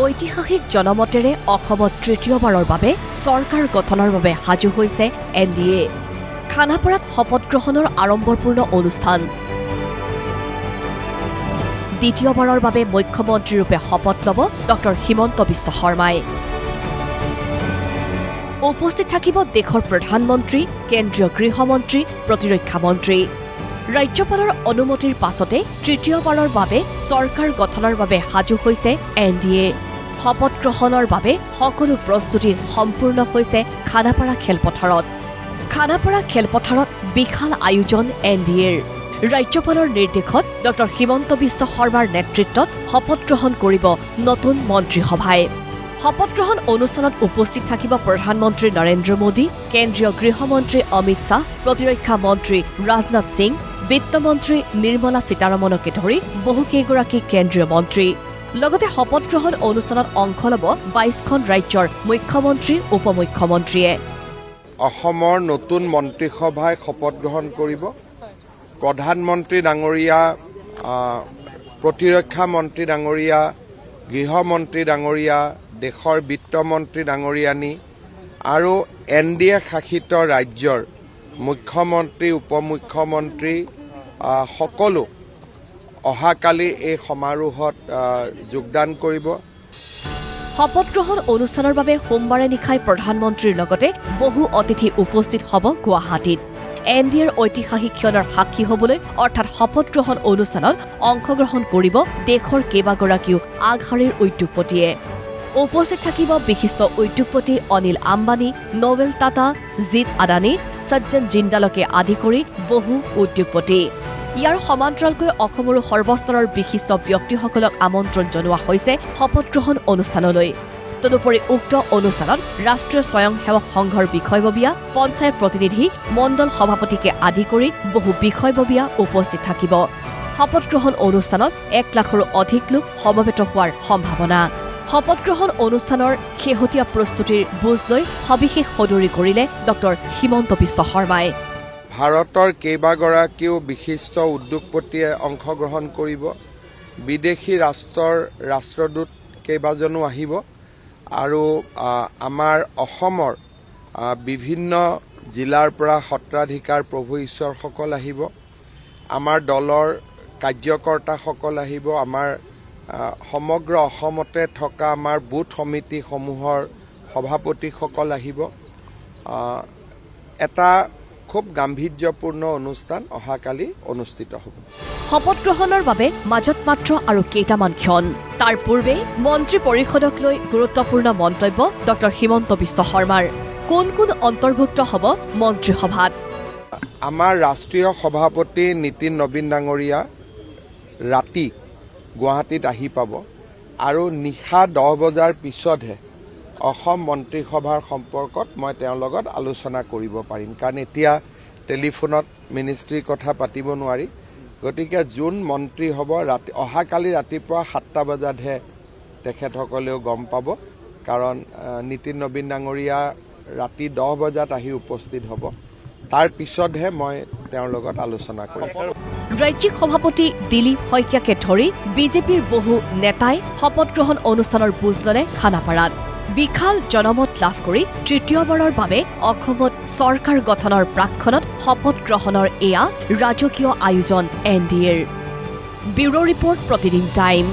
ঐতিহাসিক জনমতেৰে অসমত তৃতীয়বাৰৰ বাবে চৰকাৰ গঠনৰ বাবে সাজু হৈছে NDA। খানাপাৰাত শপত গ্ৰহণৰ আড়ম্বৰপূৰ্ণ অনুষ্ঠান। দ্বিতীয়বাৰৰ বাবে মুখ্যমন্ত্ৰীৰূপে শপত ল'ব ডক্টৰ হিমন্ত বিশ্ব শৰ্মাই। উপস্থিত থাকিব দেশৰ প্ৰধানমন্ত্ৰী, কেন্দ্ৰীয় গৃহমন্ত্ৰী, প্ৰতিৰক্ষা মন্ত্ৰী। ৰাজ্যপালৰ অনুমতিৰ পাছতে তৃতীয়বাৰৰ বাবে চৰকাৰ গঠনৰ বাবে সাজু হৈছে NDA। শপত গ্ৰহণৰ বাবে সকলো প্ৰস্তুতি সম্পূৰ্ণ হৈছে খানাপাৰা খেলপথাৰত। খানাপাৰা খেলপথাৰত বিশাল আয়োজন NDAৰ। ৰাজ্যপালৰ নিৰ্দেশত ডক্টৰ হিমন্ত বিশ্ব শৰ্মাৰ নেতৃত্বত শপত গ্ৰহণ কৰিব নতুন মন্ত্ৰীসভাই। শপত গ্ৰহণ অনুষ্ঠানত উপস্থিত থাকিব প্ৰধানমন্ত্ৰী নৰেন্দ্ৰ মোদী, কেন্দ্ৰীয় গৃহমন্ত্ৰী অমিত শ্বাহ, প্ৰতিৰক্ষা মন্ত্ৰী ৰাজনাথ সিং, বিত্তমন্ত্ৰী নিৰ্মলা সীতাৰমণকে ধৰি বহুকেইগৰাকী কেন্দ্ৰীয় মন্ত্ৰী। লগতে শপত গ্ৰহণ অনুষ্ঠানত অংশ ল'ব ২২খন ৰাজ্যৰ মুখ্যমন্ত্ৰী, উপমুখ্যমন্ত্ৰীয়ে। অসমৰ নতুন মন্ত্ৰীসভাই শপত গ্ৰহণ কৰিব। প্ৰধানমন্ত্ৰী ডাঙৰীয়া, প্ৰতিৰক্ষা মন্ত্ৰী ডাঙৰীয়া, গৃহমন্ত্ৰী ডাঙৰীয়া, দেশৰ বিত্তমন্ত্ৰী ডাঙৰীয়ানী আৰু NDA শাসিত ৰাজ্যৰ মুখ্যমন্ত্ৰী, উপমুখ্যমন্ত্ৰী সকলো অহাকালি এই সমাৰোহত যোগদান কৰিব। শপত গ্ৰহণ অনুষ্ঠানৰ বাবে সোমবাৰে নিশাই প্ৰধানমন্ত্ৰীৰ লগতে বহু অতিথি উপস্থিত হ'ব গুৱাহাটীত। NDAৰ ঐতিহাসিক ক্ষণৰ সাক্ষী হ'বলৈ অৰ্থাৎ শপত গ্ৰহণ অনুষ্ঠানত অংশগ্ৰহণ কৰিব দেশৰ কেইবাগৰাকীও আগশাৰীৰ উদ্যোগপতিয়ে। উপস্থিত থাকিব বিশিষ্ট উদ্যোগপতি অনিল আম্বানী, নোবেল টাটা, জিৎ আদানী, সজ্জন জিন্দালকে আদি কৰি বহু উদ্যোগপতি। ইয়াৰ সমান্তৰালকৈ অসমৰো সৰ্বস্তৰৰ বিশিষ্ট ব্যক্তিসকলক আমন্ত্ৰণ জনোৱা হৈছে শপত গ্ৰহণ অনুষ্ঠানলৈ। তদুপৰি উক্ত অনুষ্ঠানত ৰাষ্ট্ৰীয় স্বয়ংসেৱক সংঘৰ বিষয়ববীয়া, পঞ্চায়ত প্ৰতিনিধি, মণ্ডল সভাপতিকে আদি কৰি বহু বিষয়ববীয়া উপস্থিত থাকিব। শপত গ্ৰহণ অনুষ্ঠানত ১ লাখৰো অধিক লোক সমবেত হোৱাৰ সম্ভাৱনা। শপত গ্ৰহণ অনুষ্ঠানৰ শেহতীয়া প্ৰস্তুতিৰ বুজ লৈ সবিশেষ সদৰি কৰিলে ডক্টৰ হিমন্ত বিশ্ব শৰ্মাই। ভাৰতৰ কেইবাগৰাকীও বিশিষ্ট উদ্যোগপতিয়ে অংশগ্ৰহণ কৰিব। বিদেশী ৰাষ্ট্ৰৰ ৰাষ্ট্ৰদূত কেইবাজনো আহিব আৰু আমাৰ অসমৰ বিভিন্ন জিলাৰ পৰা সত্ৰাধিকাৰ প্ৰভু ঈশ্বৰসকল আহিব। আমাৰ দলৰ কাৰ্যকৰ্তাসকল আহিব। আমাৰ সমগ্ৰ অসমতে থকা আমাৰ বুথ সমিতিসমূহৰ সভাপতিসকল আহিব। এটা খুব গাম্ভীৰ্যপূৰ্ণ অনুষ্ঠান অহাকালি অনুষ্ঠিত হ'ব। শপত গ্ৰহণৰ বাবে মাজত মাত্ৰ আৰু কেইটামান ক্ষণ। তাৰ পূৰ্বে মন্ত্ৰী পৰিষদক লৈ গুৰুত্বপূৰ্ণ মন্তব্য ডক্টৰ হিমন্ত বিশ্ব শৰ্মাৰ। কোন কোন অন্তৰ্ভুক্ত হ'ব মন্ত্ৰীসভাত? আমাৰ ৰাষ্ট্ৰীয় সভাপতি নীতিন নবীন ডাঙৰীয়া ৰাতি গুৱাহাটীত আহি পাব আৰু নিশা 10 বজাৰ পিছতহে অসম মন্ত্ৰীসভাৰ সম্পৰ্কত মই তেওঁৰ লগত আলোচনা কৰিব পাৰিম। কাৰণ এতিয়া টেলিফোনত মিনিষ্ট্ৰীৰ কথা পাতিব নোৱাৰি। গতিকে যোন মন্ত্ৰী হ'ব অহাকালি ৰাতিপুৱা 7টা বজাতহে তেখেতসকলেও গম পাব। কাৰণ নীতিন নবীন ডাঙৰীয়া ৰাতি 10 বজাত আহি উপস্থিত হ'ব। তাৰ পিছতহে মই তেওঁৰ লগত আলোচনা কৰিম। ৰাজ্যিক সভাপতি দিলীপ শইকীয়াকে ধৰি বিজেপিৰ বহু নেতাই শপত গ্ৰহণ অনুষ্ঠানৰ বুজ ল'লে খানাপাৰাত। বিশাল জনমত লাভ কৰি তৃতীয়বাৰৰ বাবে অসমত চৰকাৰ গঠনৰ প্ৰাক্ষণত শপত গ্ৰহণৰ এয়া ৰাজকীয় আয়োজন NDAৰ। ব্যুৰ' ৰিপৰ্ট, প্ৰতিদিন টাইম।